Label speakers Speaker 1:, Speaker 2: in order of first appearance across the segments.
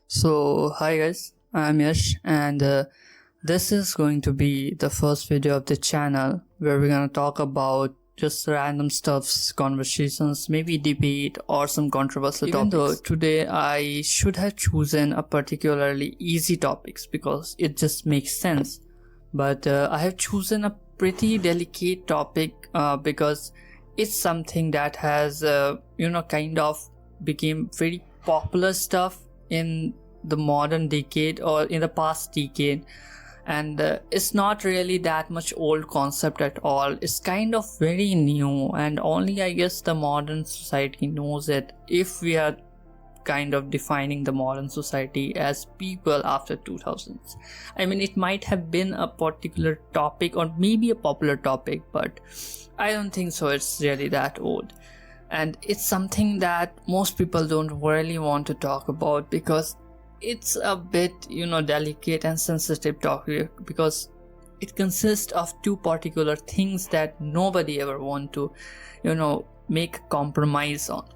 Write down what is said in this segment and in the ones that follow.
Speaker 1: So, hi guys, I'm Yash, and this is going to be the first video of the channel where we're gonna talk about just random stuffs, conversations, maybe debate, or some controversial
Speaker 2: Even
Speaker 1: topics. Though today I should have chosen a particularly easy topics because it just makes sense, but I have chosen a pretty delicate topic because it's something that has, kind of became very popular stuff in the modern decade or in the past decade, and it's not really that much old concept at all. It's kind of very new, and only I guess the modern society knows it, if we are kind of defining the modern society as people after 2000s. I mean, it might have been a particular topic or maybe a popular topic, but I don't think so it's really that old. And it's something that most people don't really want to talk about because it's a bit, delicate and sensitive topic, because it consists of two particular things that nobody ever want to, make compromise on.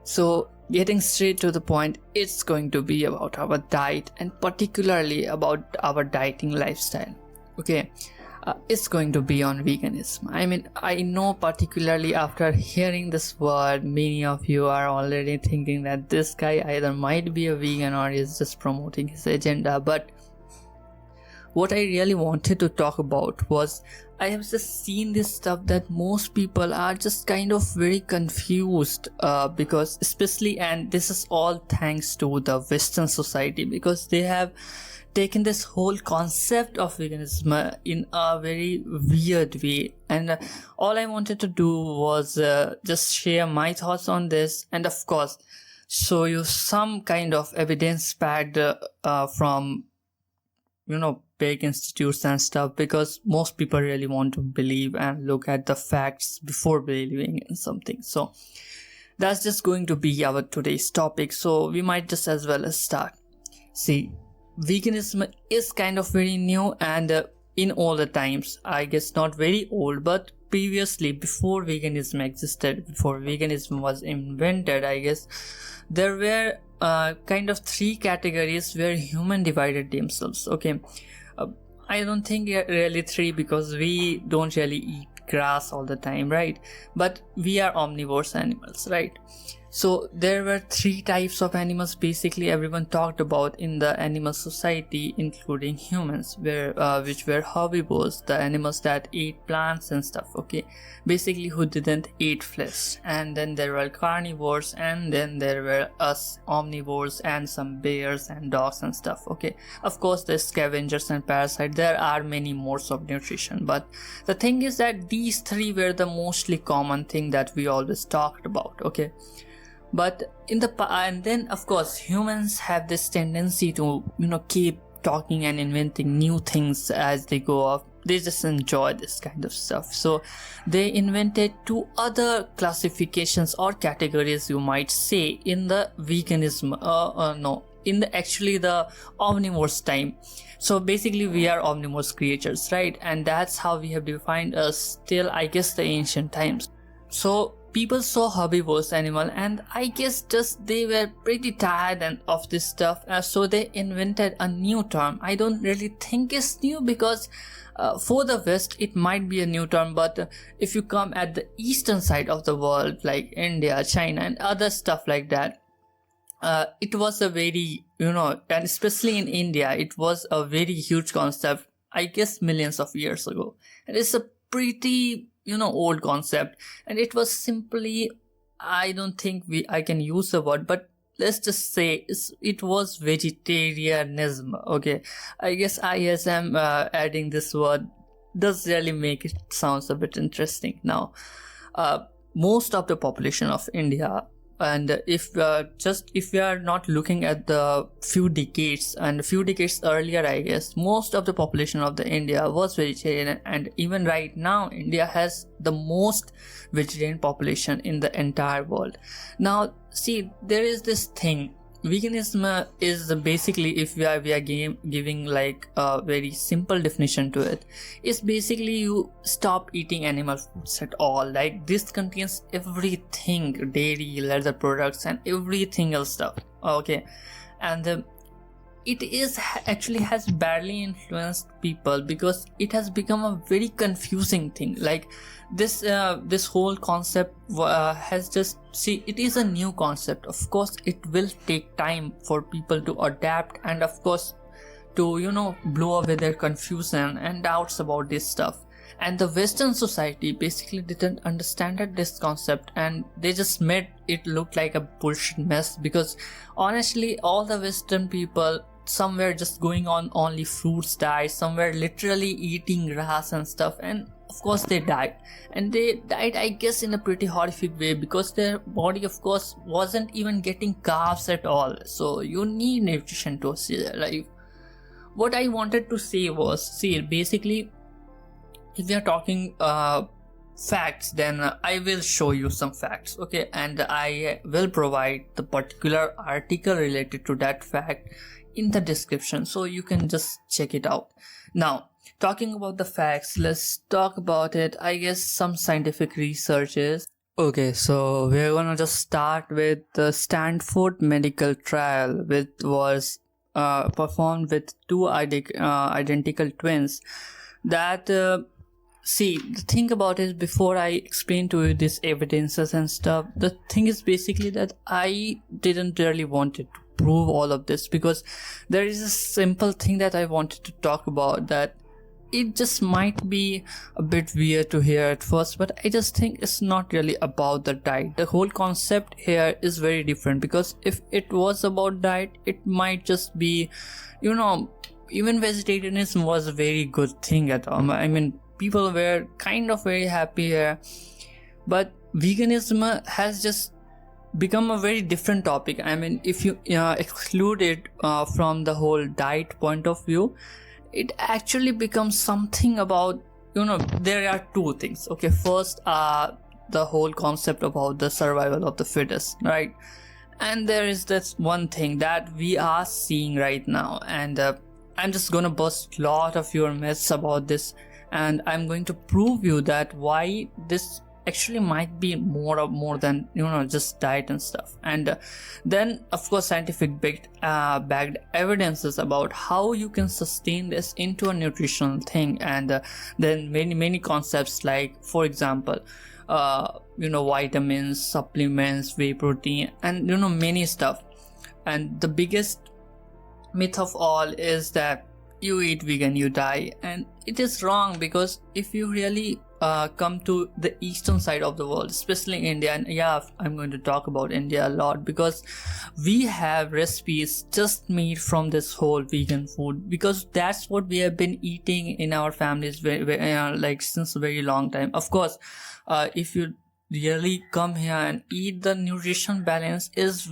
Speaker 1: So, getting straight to the point, it's going to be about our diet, and particularly about our dieting lifestyle. Okay, it's going to be on veganism. I mean, I know particularly after hearing this word, many of you are already thinking that this guy either might be a vegan or is just promoting his agenda. But what I really wanted to talk about was, I have just seen this stuff that most people are just kind of very confused because especially, and this is all thanks to the Western society, because they have taken this whole concept of veganism in a very weird way. And all I wanted to do was just share my thoughts on this, and of course show you some kind of evidence backed from big institutes and stuff, because most people really want to believe and look at the facts before believing in something. So that's just going to be our today's topic, so we might just as well as start. See, veganism is kind of very new, and in all the times, I guess not very old, but previously, before veganism existed, before veganism was invented, I guess there were kind of three categories where human divided themselves. Okay, I don't think really three, because we don't really eat grass all the time, right? But we are omnivorous animals, right? So there were three types of animals basically everyone talked about in the animal society, including humans, which were herbivores, the animals that ate plants and stuff, okay, basically who didn't eat flesh. And then there were carnivores, and then there were us omnivores and some bears and dogs and stuff, okay. Of course there's scavengers and parasites, there are many modes of nutrition, but the thing is that these three were the mostly common thing that we always talked about, okay. But and then of course humans have this tendency to keep talking and inventing new things as they go off. They just enjoy this kind of stuff, so they invented two other classifications or categories, you might say, in the veganism no in the actually the omnivorous time. So basically we are omnivorous creatures, right? And that's how we have defined us till I guess the ancient times. So people saw herbivorous animal, and I guess just they were pretty tired and of this stuff, so they invented a new term. I don't really think it's new, because for the West it might be a new term, but if you come at the eastern side of the world, like India, China and other stuff like that, it was a very, and especially in India, it was a very huge concept, I guess millions of years ago. And it's a pretty old concept, and it was simply, I don't think I can use the word, but let's just say it was vegetarianism, okay. I guess ISM adding this word does really make it sounds a bit interesting. Now most of the population of India, and if we are not looking at the few decades earlier, I guess most of the population of the India was vegetarian, and even right now India has the most vegetarian population in the entire world. Now see, there is this thing, veganism is basically, if we are giving like a very simple definition to it, is basically you stop eating animal foods at all. Like this contains everything, dairy, leather products and everything else stuff, okay. and it is actually has badly influenced people because it has become a very confusing thing. Like this whole concept has just, see, it is a new concept. Of course it will take time for people to adapt, and of course to blow away their confusion and doubts about this stuff. And the Western society basically didn't understand this concept, and they just made it look like a bullshit mess. Because honestly, all the Western people, some were just going on only fruits diet, some were literally eating grass and stuff, and of course they died. And they died, I guess, in a pretty horrific way, because their body of course wasn't even getting carbs at all. So you need nutrition to stay alive. What I wanted to say was, see, basically, if we are talking facts, then I will show you some facts, okay, and I will provide the particular article related to that fact in the description, so you can just check it out. Now, talking about the facts, let's talk about it. I guess some scientific researches. Okay, so we're gonna just start with the Stanford medical trial, which was performed with two identical twins. That see, the thing about it, before I explain to you these evidences and stuff, the thing is basically that I didn't really want it to prove all of this, because there is a simple thing that I wanted to talk about, that it just might be a bit weird to hear at first, but I just think it's not really about the diet. The whole concept here is very different, because if it was about diet, it might just be, even vegetarianism was a very good thing at all. I mean, people were kind of very happy here, but veganism has just become a very different topic. I mean, if you exclude it from the whole diet point of view, it actually becomes something about, there are two things. Okay, first, the whole concept about the survival of the fittest, right? And there is this one thing that we are seeing right now, and I'm just gonna bust a lot of your myths about this, and I'm going to prove you that why this actually might be more than just diet and stuff. And then of course scientific backed evidences about how you can sustain this into a nutritional thing. And then many concepts, like for example vitamins, supplements, whey protein, and many stuff. And the biggest myth of all is that you eat vegan, you die. And it is wrong, because if you really come to the eastern side of the world, especially India, and yeah, I'm going to talk about India a lot, because we have recipes just made from this whole vegan food, because that's what we have been eating in our families like since a very long time. Of course, if you really come here and eat, the nutrition balance is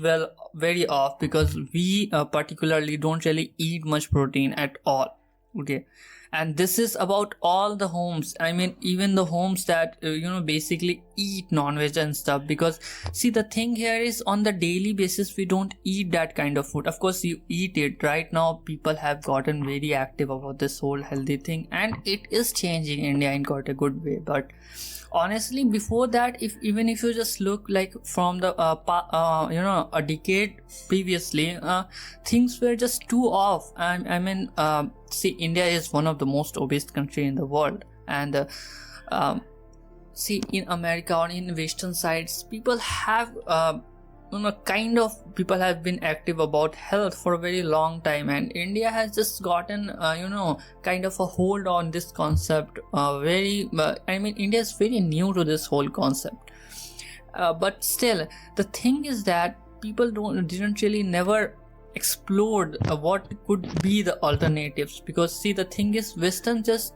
Speaker 1: very off, because we particularly don't really eat much protein at all. Okay, and this is about all the homes. I mean, even the homes that basically eat non-veg and stuff, because see, the thing here is, on the daily basis we don't eat that kind of food. Of course you eat it right now. People have gotten very active about this whole healthy thing, and it is changing India in quite a good way. But honestly, before that, if you just look like from the a decade previously, things were just too off. I mean, see, India is one of the most obese country in the world, and see, in America or in western sides, people have people have been active about health for a very long time, and India has just gotten kind of a hold on this concept. India is very new to this whole concept, but still, the thing is that people didn't really never explored what could be the alternatives. Because see, the thing is, Western just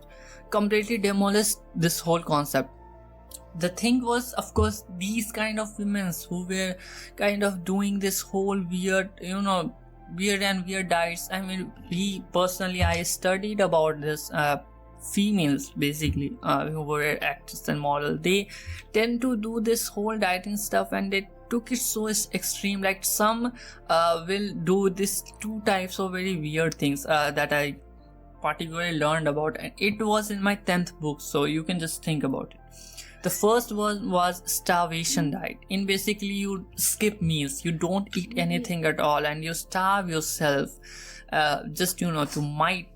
Speaker 1: completely demolished this whole concept. The thing was, of course, these kind of women who were kind of doing this whole weird diets. I mean, I studied about this females basically who were actors and models. They tend to do this whole dieting stuff, and they took it so extreme. Like some will do this two types of very weird things that I particularly learned about, and it was in my 10th book, so you can just think about it. The first was starvation diet. In basically you skip meals, you don't eat anything at all, and you starve yourself, just to might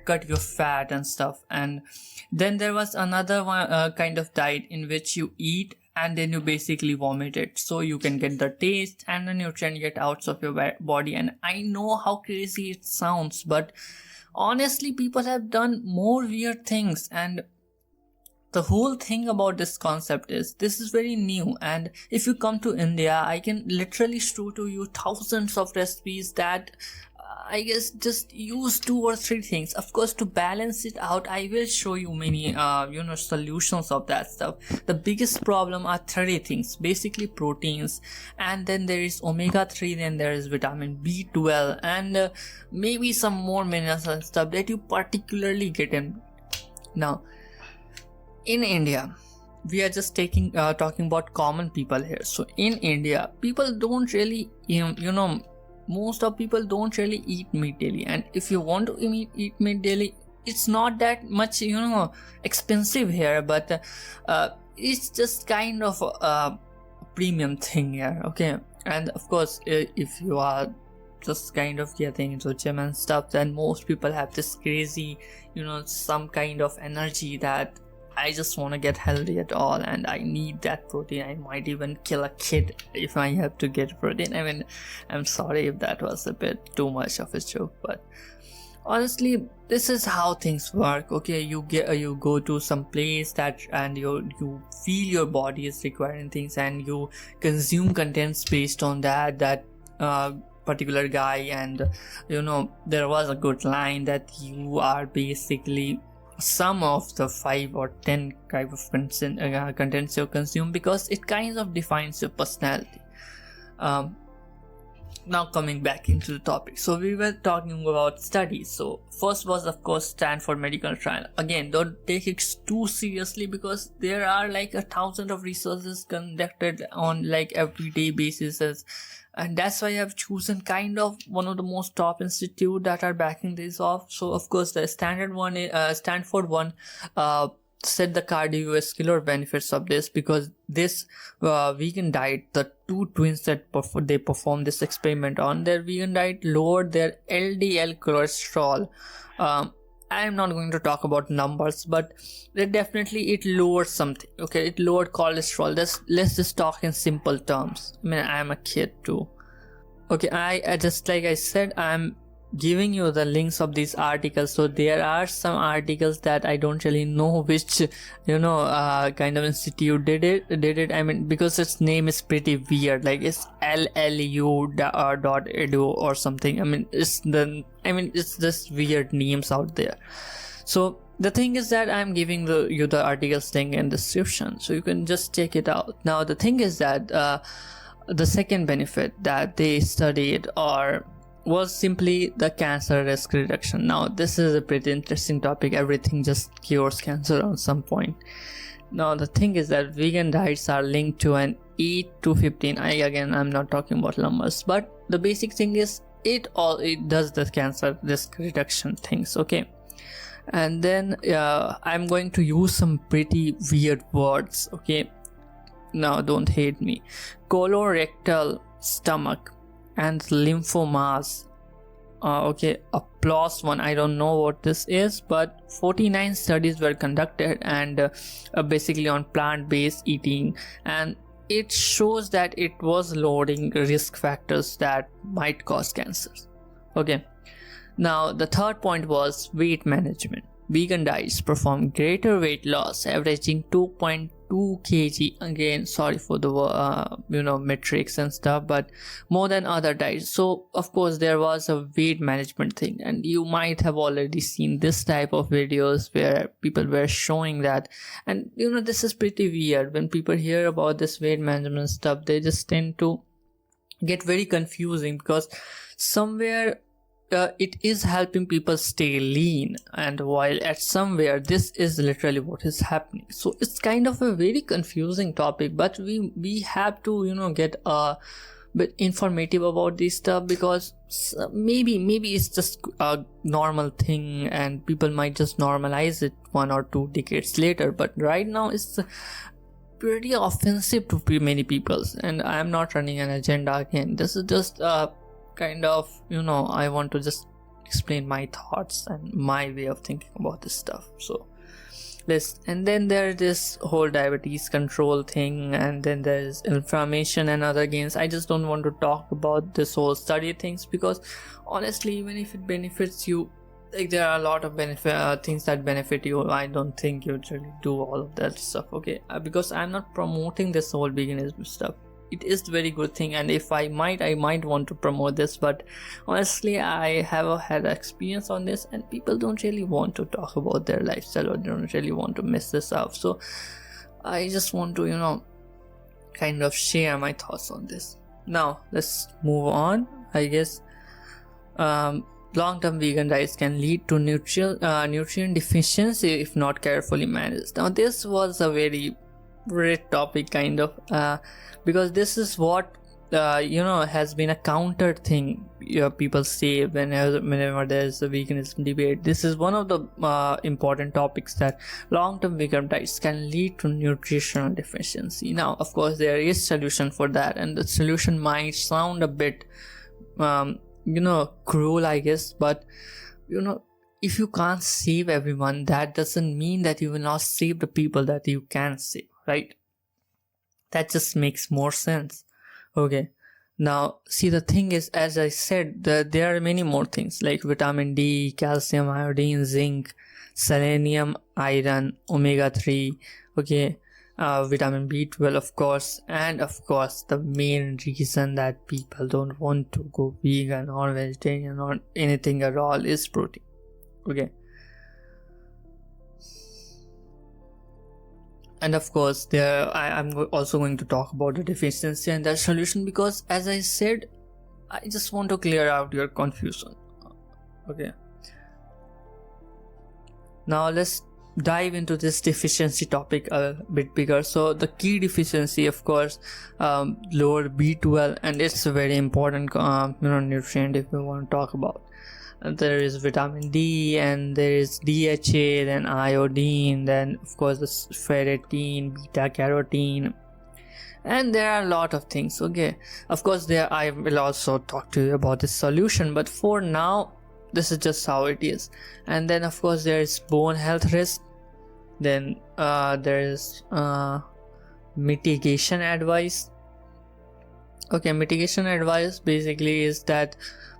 Speaker 1: cut your fat and stuff. And then there was another one, kind of diet in which you eat and then you basically vomit it, so you can get the taste and the nutrient get out of your body. And I know how crazy it sounds, but honestly people have done more weird things. And the whole thing about this concept is this is very new, and if you come to India, I can literally show to you thousands of recipes that I guess just use 2 or 3 things. Of course, to balance it out, I will show you many solutions of that stuff. The biggest problem are 3 things, basically proteins, and then there is omega-3, then there is vitamin B12, and maybe some more minerals and stuff that you particularly get in. Now in India, we are just talking about common people here. So in India, people don't really most of people don't really eat meat daily, and if you want to eat meat daily, it's not that much expensive here, but it's just kind of a premium thing here, okay? And of course, if you are just kind of getting into gym and stuff, then most people have this crazy some kind of energy that I just want to get healthy at all, and I need that protein. I might even kill a kid if I have to get protein. I mean, I'm sorry if that was a bit too much of a joke, but honestly, this is how things work, okay? You go to some place and you feel your body is requiring things, and you consume contents based on that particular guy. And there was a good line that you are basically some of the 5 or 10 type of contents you consume, because it kind of defines your personality. Now coming back into the topic, so we were talking about studies. So first was of course Stanford medical trial. Again, don't take it too seriously, because there are like 1,000 of researches conducted on like everyday basis, and that's why I've chosen kind of one of the most top institute that are backing this off. So of course the Stanford one said the cardiovascular benefits of this, because this vegan diet, the 2 twins that they performed this experiment on, their vegan diet lowered their LDL cholesterol. I am not going to talk about numbers, but it lowered something, okay? It lowered cholesterol. Let's just talk in simple terms. I mean, I am a kid too, okay? I just, like I said, I'm giving you the links of these articles. So there are some articles that I don't really know which kind of institute did it. I mean, because its name is pretty weird, like it's LLU.edu or something. I mean, it's just weird names out there. So the thing is that I'm giving you the articles thing in description, so you can just check it out. Now the thing is that the second benefit that they studied was simply the cancer risk reduction. Now this is a pretty interesting topic. Everything just cures cancer on some point. Now the thing is that vegan diets are linked to an 8 to 15. I'm not talking about numbers, but the basic thing is it does the cancer risk reduction things, okay? And then I'm going to use some pretty weird words, okay? Now don't hate me. Colorectal, stomach, and lymphomas. Okay, applause one. I don't know what this is, but 49 studies were conducted, and basically on plant-based eating, and it shows that it was lowering risk factors that might cause cancers. Okay, now the third point was weight management. Vegan diets perform greater weight loss, averaging 2.2 kg. Again, sorry for the metrics and stuff, but more than other diets. So of course there was a weight management thing, and you might have already seen this type of videos where people were showing that. And this is pretty weird. When people hear about this weight management stuff, they just tend to get very confusing, because somewhere it is helping people stay lean, and while at somewhere this is literally what is happening. So it's kind of a very confusing topic, but we have to get a bit informative about this stuff, because maybe it's just a normal thing and people might just normalize it 1 or 2 decades later, but right now it's pretty offensive to many people. And I am not running an agenda again, this is just kind of, I want to just explain my thoughts and my way of thinking about this stuff. So and then there's this whole diabetes control thing, and then there's inflammation and other gains. I just don't want to talk about this whole study things, because honestly, even if it benefits you, like there are a lot of things that benefit you, I don't think you really do all of that stuff. Okay, because I'm not promoting this whole veganism stuff. It is a very good thing, and if I might want to promote this, but honestly I have had experience on this, and people don't really want to talk about their lifestyle, or they don't really want to mess this up. So I just want to kind of share my thoughts on this. Now let's move on. I guess long-term vegan diets can lead to nutrient deficiency if not carefully managed. Now this was a very great topic, kind of, because this is what has been a counter thing people say whenever there's a veganism debate. This is one of the important topics, that long-term vegan diets can lead to nutritional deficiency. Now of course there is solution for that, and the solution might sound a bit cruel, I guess, but if you can't save everyone, that doesn't mean that you will not save the people that you can save, right? That just makes more sense. Okay, now see, the thing is, as I said, there are many more things like vitamin D, calcium, iodine, zinc, selenium, iron, omega-3, okay, vitamin B12 of course, and of course the main reason that people don't want to go vegan or vegetarian or anything at all is protein. Okay, and of course I'm also going to talk about the deficiency and their solution, because as I said, I just want to clear out your confusion. Okay, now let's dive into this deficiency topic a bit bigger. So the key deficiency, of course, lower B12, and it's a very important nutrient if we want to talk about. There is vitamin D, and there is DHA, then iodine, then of course the ferritin, beta carotene, and there are a lot of things. Okay, of course I will also talk to you about the solution, but for now this is just how it is. And then of course there is bone health risk, then there is mitigation advice. Okay, mitigation advice basically is that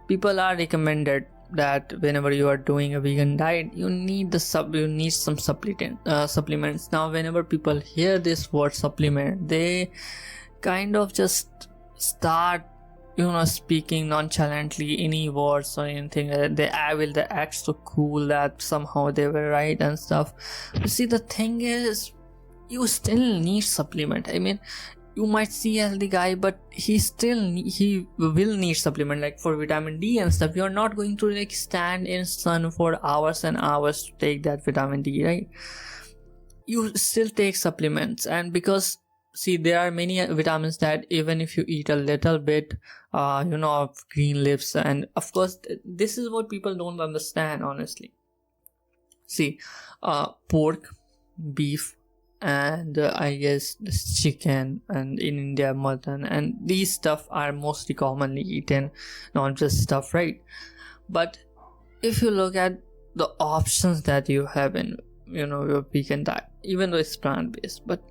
Speaker 1: people are recommended that whenever you are doing a vegan diet, you need some supplements. Now whenever people hear this word supplement, they kind of just start speaking nonchalantly any words or anything. They act so cool that somehow they were right and stuff. But see, the thing is, you still need supplement. I mean, you might see a healthy guy, but he will need supplement, like for vitamin D and stuff. You're not going to like stand in sun for hours and hours to take that vitamin D, right? You still take supplements, and because see, there are many vitamins that even if you eat a little bit of green leaves, and of course this is what people don't understand, honestly. See, pork, beef, and I guess this chicken, and in India mutton, and these stuff are mostly commonly eaten, not just stuff, right? But if you look at the options that you have in your vegan diet, even though it's plant-based, but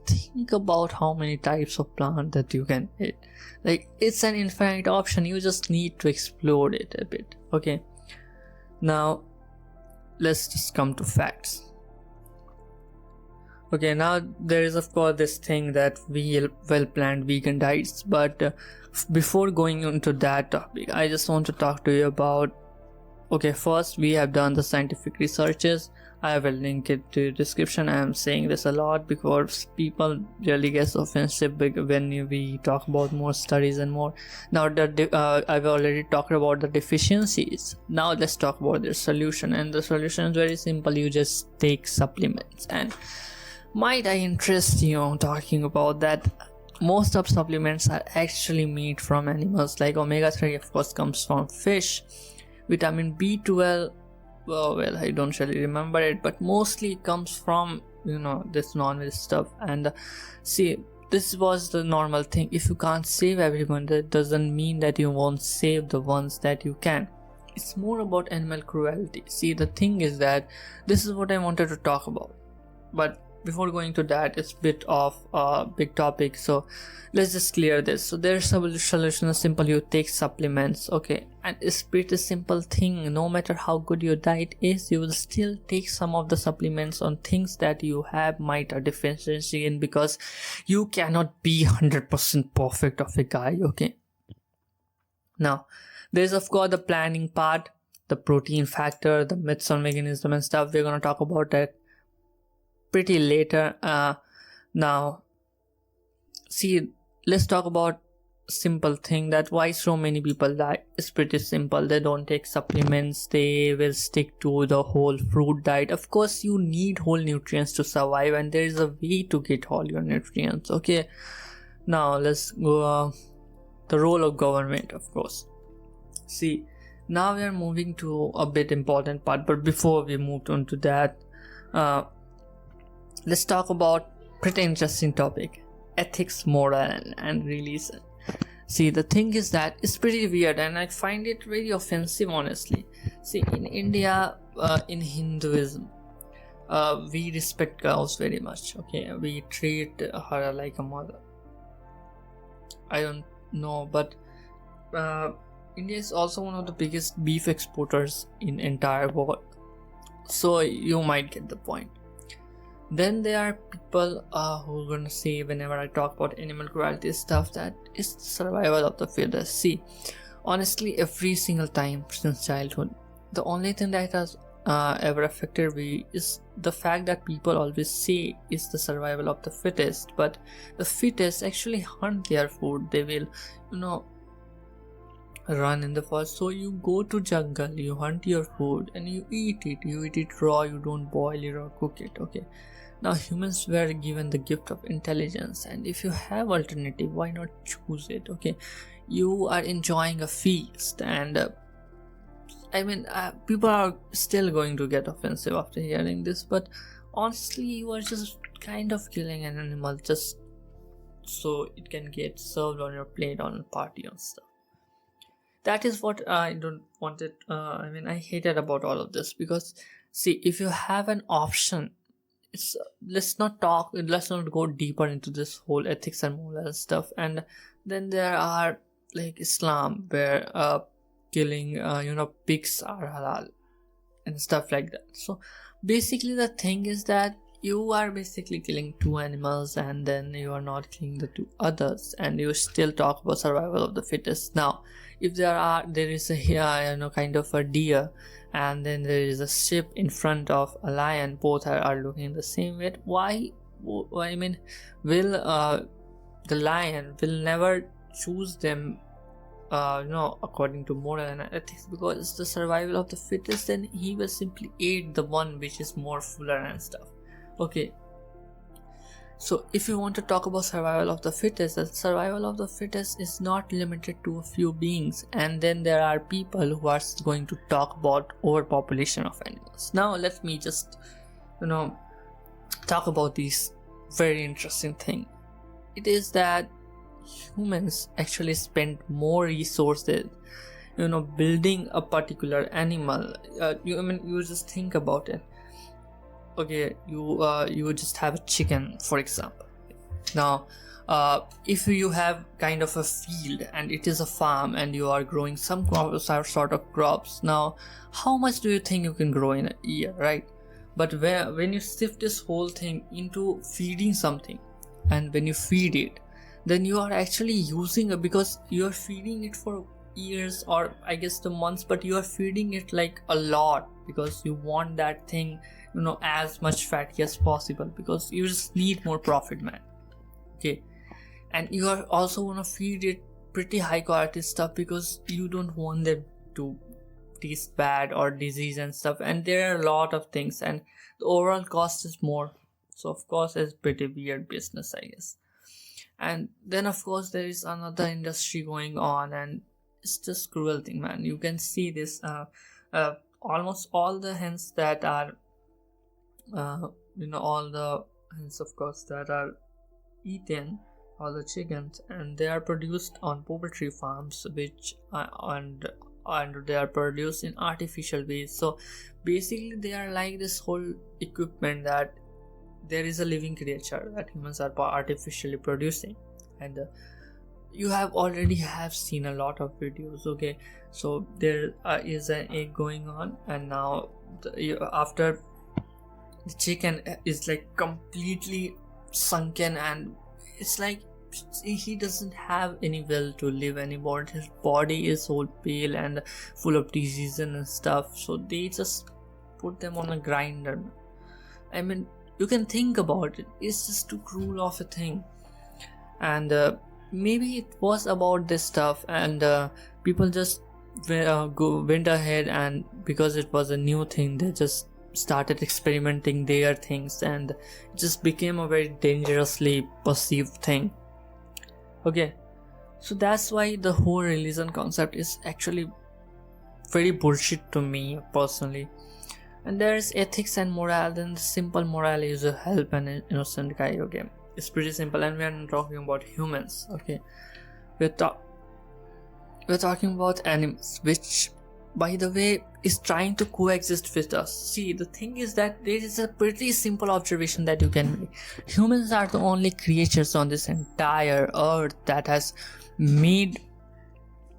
Speaker 1: think about how many types of plant that you can eat. Like, it's an infinite option, you just need to explore it a bit. Okay, now let's just come to facts. Okay, now there is of course this thing that well-planned vegan diets, but before going into that topic, I just want to talk to you about, okay, first we have done the scientific researches. I will link it to the description. I am saying this a lot because people really get offensive when we talk about more studies and more. Now I've already talked about the deficiencies. Now let's talk about the solution, and the solution is very simple. You just take supplements. And might I interest you talking about that? most of supplements are actually made from animals. Like omega-3 of course comes from fish. Vitamin B12, well, I don't really remember it, but mostly it comes from this non-veg stuff. And see, this was the normal thing. If you can't save everyone, that doesn't mean that you won't save the ones that you can. It's more about animal cruelty. See, the thing is that this is what I wanted to talk about, but before going to that, it's a bit of a big topic, so let's just clear this. So there's a solution, simple. You take supplements, okay, and it's pretty simple thing. No matter how good your diet is, you will still take some of the supplements on things that you have might a deficiency in, because you cannot be 100% perfect of a guy, okay. Now there's of course the planning part, the protein factor, the myths on veganism and stuff. We're gonna talk about that pretty later. Now see, let's talk about simple thing, that why so many people die. It's pretty simple. They don't take supplements, they will stick to the whole fruit diet. Of course you need whole nutrients to survive, and there is a way to get all your nutrients, okay. Now let's go the role of government, of course. See, now we are moving to a bit important part, but before we move on to that, let's talk about pretty interesting topic: ethics, moral, and religion. See, the thing is that it's pretty weird, and I find it very offensive, honestly. See, in India, in Hinduism, we respect cows very much, okay. We treat her like a mother. I don't know, but India is also one of the biggest beef exporters in entire world, so you might get the point. Then there are people who are gonna say, whenever I talk about animal cruelty stuff, that it's the survival of the fittest. See, honestly, every single time since childhood, the only thing that has ever affected me is the fact that people always say it's the survival of the fittest, but the fittest actually hunt their food. They will run in the forest. So you go to jungle, you hunt your food, and you eat it raw. You don't boil it or cook it, okay. Now humans were given the gift of intelligence, and if you have alternative, why not choose it, okay. You are enjoying a feast, and people are still going to get offensive after hearing this, but honestly, you are just kind of killing an animal just so it can get served on your plate on a party and stuff. That is what I don't want it. I hated about all of this, because see, if you have an option, it's let's not go deeper into this whole ethics and moral stuff. And then there are like Islam, where killing pigs are halal and stuff like that. So basically the thing is that you are basically killing two animals, and then you are not killing the two others, and you still talk about survival of the fittest. Now if there is a kind of a deer, and then there is a sheep in front of a lion, both are looking the same way, why will the lion will never choose them according to moral and ethics, because it's the survival of the fittest, then he will simply eat the one which is more fuller and stuff, okay. So if you want to talk about survival of the fittest, the survival of the fittest is not limited to a few beings. And then there are people who are going to talk about overpopulation of animals. Now let me just talk about this very interesting thing. It is that humans actually spend more resources building a particular animal. You just think about it. Okay, you just have a chicken, for example. Now if you have kind of a field and it is a farm, and you are growing some sort of crops, now how much do you think you can grow in a year, right? But when you shift this whole thing into feeding something, and when you feed it, then you are actually using it, because you are feeding it for years, or I guess the months, but you are feeding it like a lot, because you want that thing as much fatty as possible, because you just need more profit, man, okay. And you are also want to feed it pretty high quality stuff, because you don't want them to taste bad or disease and stuff, and there are a lot of things, and the overall cost is more. So of course it's pretty weird business, I guess. And then of course there is another industry going on, and it's just cruel thing, man. You can see this almost all the hens that are all the hens of course that are eaten, all the chickens, and they are produced on poultry farms, which and they are produced in artificial ways. So basically they are like this whole equipment that there is a living creature that humans are artificially producing. And you have already have seen a lot of videos. Okay, so there is an egg going on, and now after the chicken is like completely sunken, and it's like he doesn't have any will to live anymore. His body is so pale and full of disease and stuff, so they just put them on a grinder. I mean, you can think about it, it's just too cruel of a thing. And maybe it was about this stuff, and people just went ahead, and because it was a new thing, they just started experimenting their things, and it just became a very dangerously perceived thing. Okay, so that's why the whole religion concept is actually very bullshit to me personally. And there's ethics and morale. Then the simple morale is to help an innocent guy. Okay, it's pretty simple, and we are not talking about humans. Okay, we're talking about animals, which by the way is trying to coexist with us. See, the thing is that there is a pretty simple observation that you can make. Humans are the only creatures on this entire earth that has made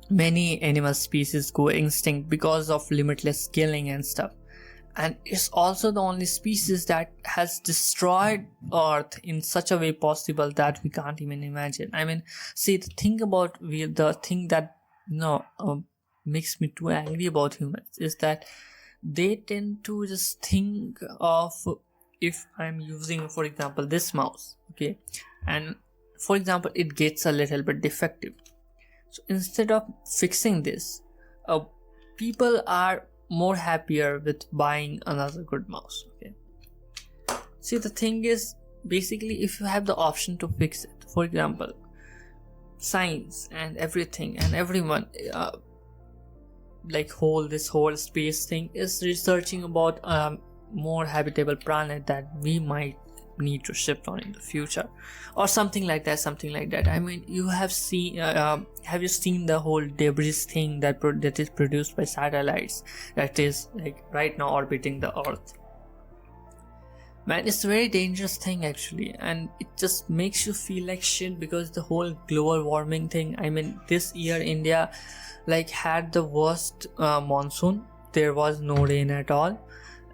Speaker 1: many animal species go extinct because of limitless killing and stuff. And it's also the only species that has destroyed earth in such a way possible that we can't even imagine. I mean, see, the thing about the thing that makes me too angry about humans is that they tend to just think of, if I'm using for example this mouse, okay, and for example it gets a little bit defective, so instead of fixing this, people are more happier with buying another good mouse. Okay, see, the thing is, basically if you have the option to fix it, for example science and everything and everyone like this whole space thing is researching about more habitable planet that we might need to shift on in the future, or something like that. I mean, you have seen have you seen the whole debris thing that is produced by satellites that is like right now orbiting the earth? Man, it's a very dangerous thing actually, and it just makes you feel like shit because the whole global warming thing. I mean, this year India like had the worst monsoon. There was no rain at all,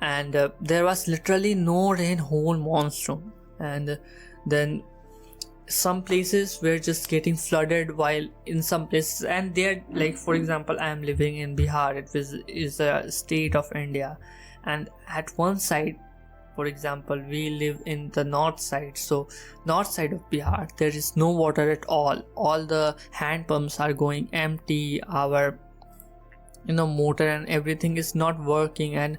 Speaker 1: and there was literally no rain whole monsoon. And then some places were just getting flooded, while in some places, and they're like, for example, I am living in Bihar. It is a state of India, and at one side, for example, we live in the north side, so north side of Bihar, there is no water at all the hand pumps are going empty, our motor and everything is not working, and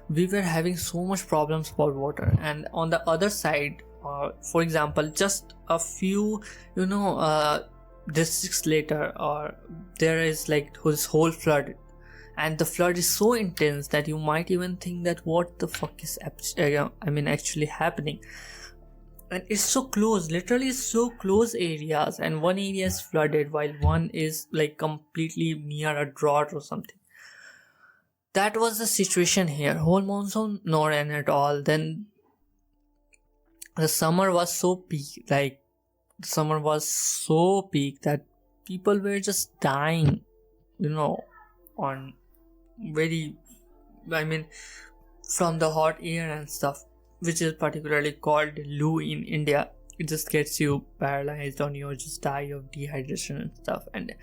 Speaker 1: we were having so much problems for water. And on the other side, for example, just a few districts later, or there is like this whole flood, and the flood is so intense that you might even think that what the fuck is actually happening. And it's so close, literally so close areas, and one area is flooded while one is like completely near a drought or something. That was the situation here. Whole monsoon, no rain at all. Then the summer was so peak, that people were just dying, on from the hot air and stuff, which is particularly called Loo in India. It just gets you paralyzed, or you just die of dehydration and stuff. And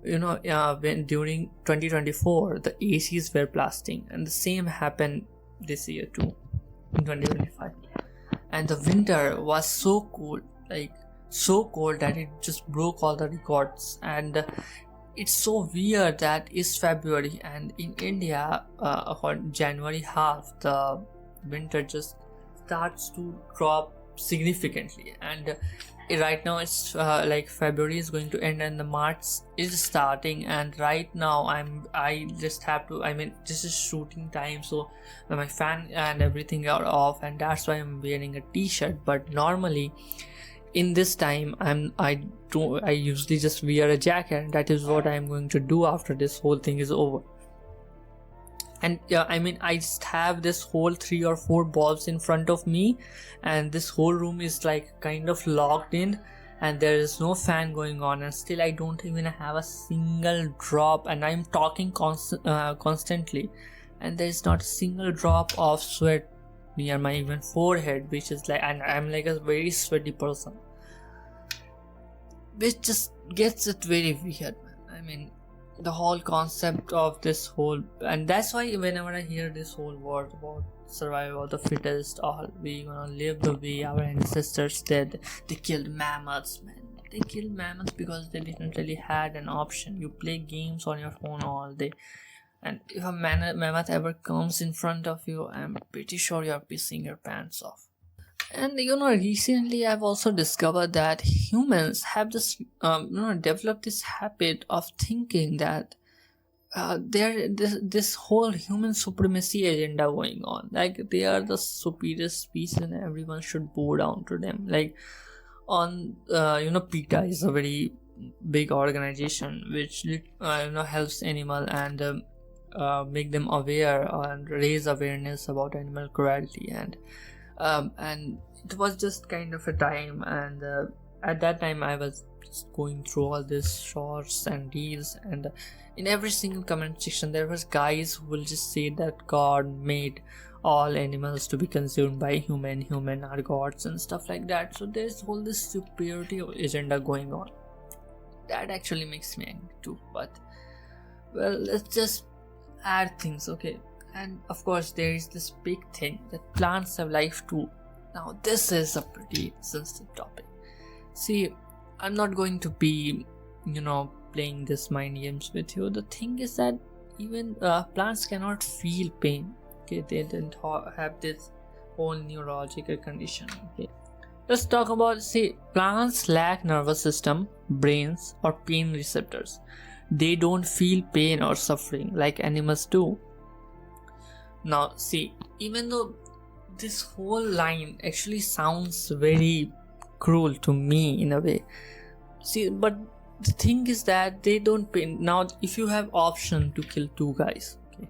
Speaker 1: when during 2024 the ACs were blasting, and the same happened this year too in 2025. And the winter was so cold, that it just broke all the records. And it's so weird that it's February, and in India on January half the winter just starts to drop significantly, and right now it's like February is going to end and the March is starting, and right now I just have to, I mean, this is shooting time, so my fan and everything are off, and that's why I'm wearing a t-shirt. But normally in this time I usually just wear a jacket, and that is what I'm going to do after this whole thing is over. And yeah, I mean, I just have this whole 3 or 4 bulbs in front of me, and this whole room is like kind of locked in, and there is no fan going on, and still I don't even have a single drop, and I'm talking constantly, and there is not a single drop of sweat near my even forehead, which is like, and I'm like a very sweaty person, which just gets it very weird, man. I mean, the whole concept of this whole, and that's why whenever I hear this whole word about survival of the fittest, or we gonna live the way our ancestors did, they killed mammoths, man. They killed mammoths because they didn't really had an option. You play games on your phone all day, and if a mammoth ever comes in front of you, I'm pretty sure you're pissing your pants off. And recently I've also discovered that humans have this, developed this habit of thinking that this whole human supremacy agenda going on. Like, they are the superior species and everyone should bow down to them. Like, on PETA is a very big organization which helps animal and make them aware and raise awareness about animal cruelty, and it was just kind of a time, and at that time I was just going through all these shorts and reels, and in every single comment section there was guys who will just say that God made all animals to be consumed by human are gods and stuff like that. So there's all this superiority agenda going on. That actually makes me angry too. But well, let's just add things, okay? And of course there is this big thing that plants have life too. Now this is a pretty sensitive topic. See, I'm not going to be playing this mind games with you. The thing is that even plants cannot feel pain, okay? They didn't have this whole neurological condition, okay? Let's talk about, see, plants lack nervous system, brains, or pain receptors. They don't feel pain or suffering like animals do. Now see, even though this whole line actually sounds very cruel to me in a way, see, but the thing is that they don't pain. Now if you have option to kill 2 guys, okay,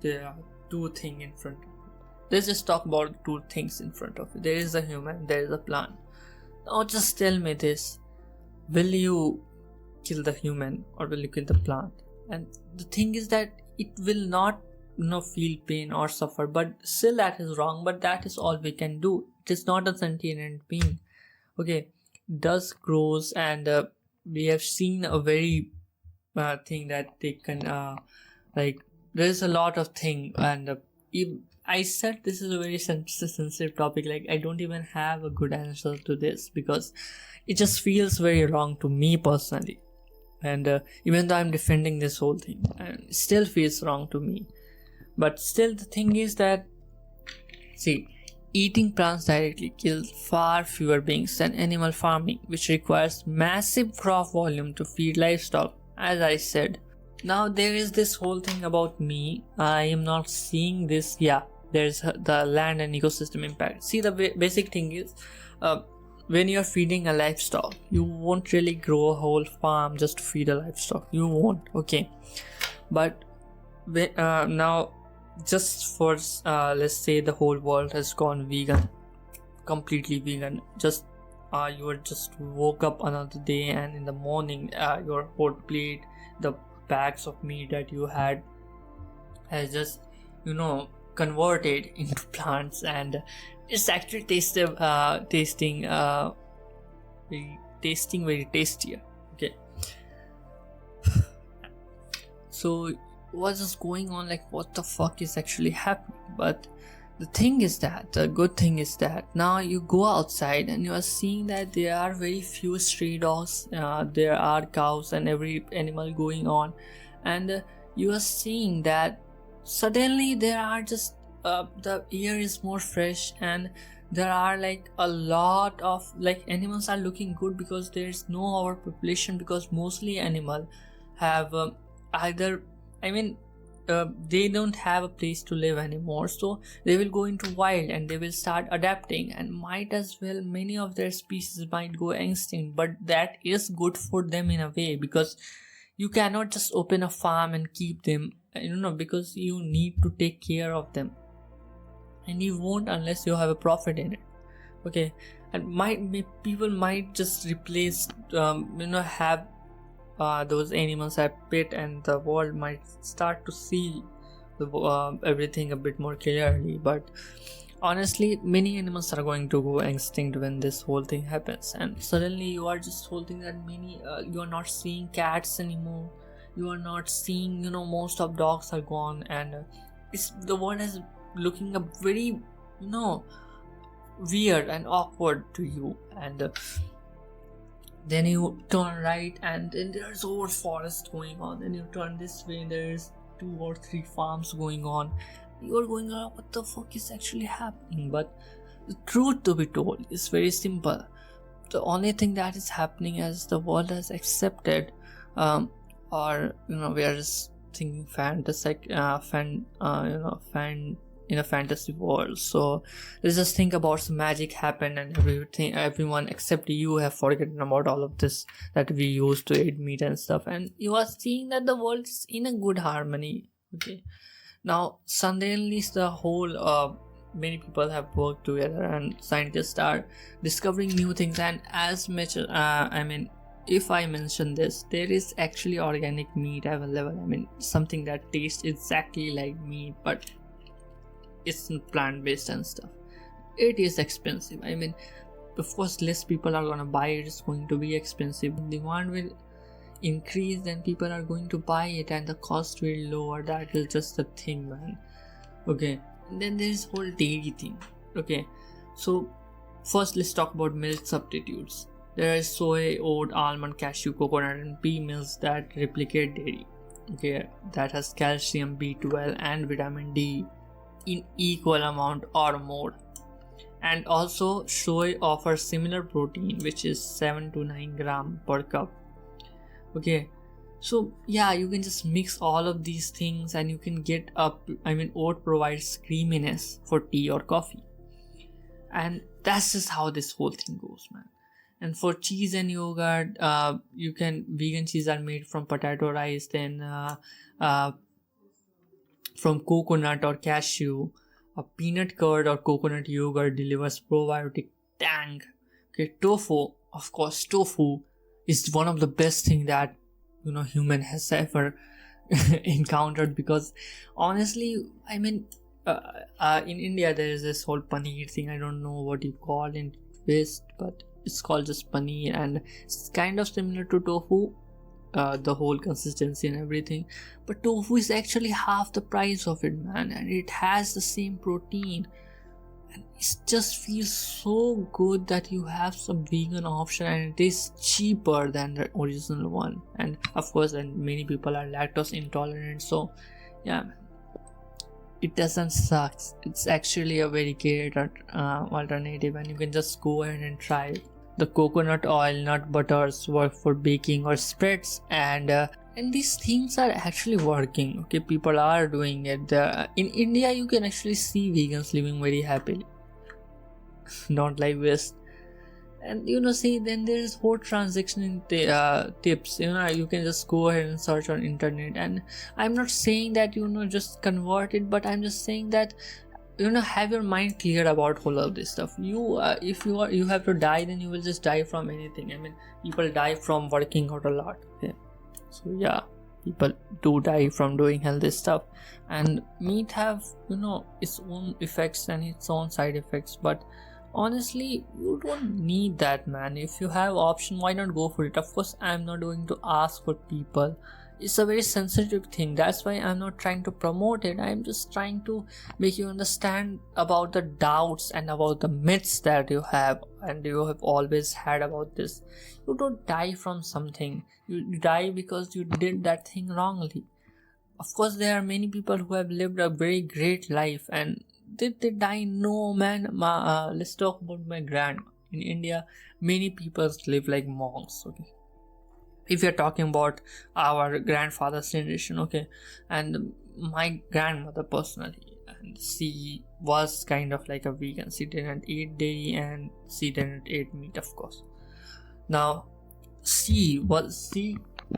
Speaker 1: there are 2 things in front of you. Let's just talk about 2 things in front of you. There is a human, there is a plant. Now just tell me this, will you kill the human or will you kill the plant? And the thing is that it will not feel pain or suffer, but still that is wrong. But that is all we can do. It is not a sentient being, okay? Does grows, and we have seen a very thing that they can like, there's a lot of thing, and I said this is a very sensitive topic. Like, I don't even have a good answer to this because it just feels very wrong to me personally, and even though I'm defending this whole thing, it still feels wrong to me. But still, the thing is that, see, eating plants directly kills far fewer beings than animal farming, which requires massive crop volume to feed livestock, as I said. Now there is this whole thing about me, I am not seeing this. Yeah, there's the land and ecosystem impact. See, the basic thing is, when you're feeding a livestock, you won't really grow a whole farm just to feed a livestock. You won't, okay? But now, just for let's say the whole world has gone vegan, completely vegan. Just you were just woke up another day, and in the morning your whole plate, the bags of meat that you had, has just converted into plants, and it's actually tasting very tastier, okay? So what's just going on? Like, what the fuck is actually happening? But the good thing is that now you go outside and you are seeing that there are very few stray dogs, there are cows and every animal going on, and you are seeing that suddenly there are just the air is more fresh, and there are like a lot of like animals are looking good because there's no overpopulation, because mostly animal have either, I mean, they don't have a place to live anymore, so they will go into wild and they will start adapting, and might as well many of their species might go extinct. But that is good for them in a way, because you cannot just open a farm and keep them, because you need to take care of them, and you won't unless you have a profit in it. Okay. And people might just replace have those animals at pit, and the world might start to see everything a bit more clearly. But honestly, many animals are going to go extinct when this whole thing happens, and suddenly you are just holding that you are not seeing cats anymore, you are not seeing, most of dogs are gone, and the world is looking a very weird and awkward to you. And then you turn right and then there's over forest going on, then you turn this way and there's 2 or 3 farms going on. You're going, what the fuck is actually happening? But the truth, to be told, is very simple. The only thing that is happening is the world has accepted, or we are just thinking in a fantasy world. So let's just think about some magic happened and everyone except you have forgotten about all of this that we used to eat meat and stuff, and you are seeing that the world is in a good harmony. Okay. Now suddenly the whole many people have worked together and scientists are discovering new things, and as much if I mention this, there is actually organic meat available. Something that tastes exactly like meat, but it's plant-based and stuff. It is expensive. Of course, less people are gonna buy it. It's going to be expensive. Demand will increase, then people are going to buy it, and the cost will lower. That is just the thing, man. Okay. And then there's whole dairy thing. Okay. So first, let's talk about milk substitutes. There is soy, oat, almond, cashew, coconut, and pea milks that replicate dairy. Okay, that has calcium, B12, and vitamin D in equal amount or more. And also soy offers similar protein, which is 7 to 9 gram per cup. Okay, so yeah, you can just mix all of these things and you can get up. Oat provides creaminess for tea or coffee, and that's just how this whole thing goes, man. And for cheese and yogurt, vegan cheese are made from potato rice, then from coconut or cashew. A peanut curd or coconut yogurt delivers probiotic tang. Okay, tofu, of course, tofu is one of the best thing that human has ever encountered, because honestly, in India there is this whole paneer thing. I don't know what you call it in West, but it's called just paneer, and it's kind of similar to tofu, the whole consistency and everything. But tofu is actually half the price of it, man, and it has the same protein, and it just feels so good that you have some vegan option, and it is cheaper than the original one. And of course, and many people are lactose intolerant, so yeah, it doesn't suck. It's actually a very great alternative, and you can just go ahead and try it. The coconut oil, nut butters work for baking or spreads, and these things are actually working. Okay, people are doing it. In India, you can actually see vegans living very happily, not like West. And see, then there is whole transaction tips. You can just go ahead and search on internet, and I'm not saying that just convert it, but I'm just saying that have your mind clear about all of this stuff. If you have to die, then you will just die from anything. People die from working out a lot. Okay, so yeah, people do die from doing healthy stuff, and meat have its own effects and its own side effects. But honestly, you don't need that, man. If you have option, why not go for it? Of course, I'm not going to ask for people. It's a very sensitive thing. That's why I'm not trying to promote it. I'm just trying to make you understand about the doubts and about the myths that you have and you have always had about this. You don't die from something. You die because you did that thing wrongly. Of course, there are many people who have lived a very great life, and did they die? No, man. Let's talk about my grandma. In India, many people live like monks. Okay, if you're talking about our grandfather's generation, okay, and my grandmother personally, and she was kind of like a vegan. She didn't eat dairy and she didn't eat meat, of course. Now she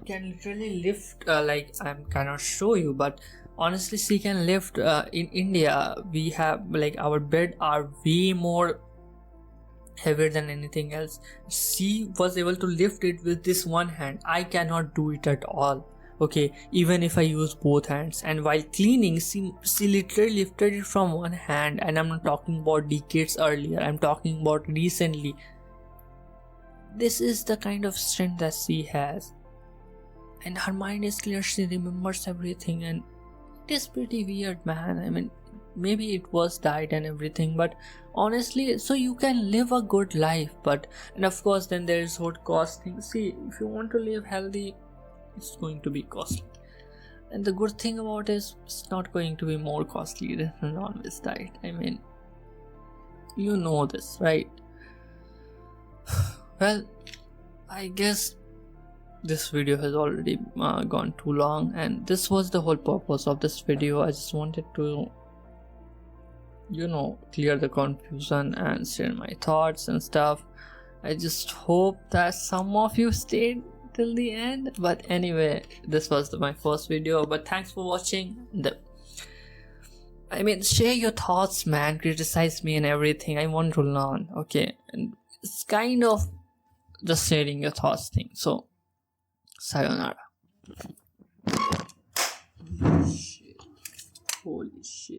Speaker 1: can literally lift, like I cannot show you, but honestly she can lift. In India we have like our bed are way more heavier than anything else. She was able to lift it with this one hand. I cannot do it at all. Okay, even if I use both hands. And while cleaning, she literally lifted it from one hand. And I'm not talking about decades earlier, I'm talking about recently. This is the kind of strength that she has, and her mind is clear. She remembers everything, and it is pretty weird, man. I mean, maybe it was diet and everything, but honestly, so you can live a good life. But and of course then there is what cost thing. See, if you want to live healthy, it's going to be costly, and the good thing about it is it's not going to be more costly than a non-veg diet. I mean, you know this, right? Well, I guess this video has already gone too long, and this was the whole purpose of this video. I just wanted to, clear the confusion and share my thoughts and stuff. I just hope that some of you stayed till the end. But anyway, this was my first video, but thanks for watching. Share your thoughts, man. Criticize me and everything. I want to learn. Okay, and it's kind of just sharing your thoughts thing. So sayonara. Holy shit.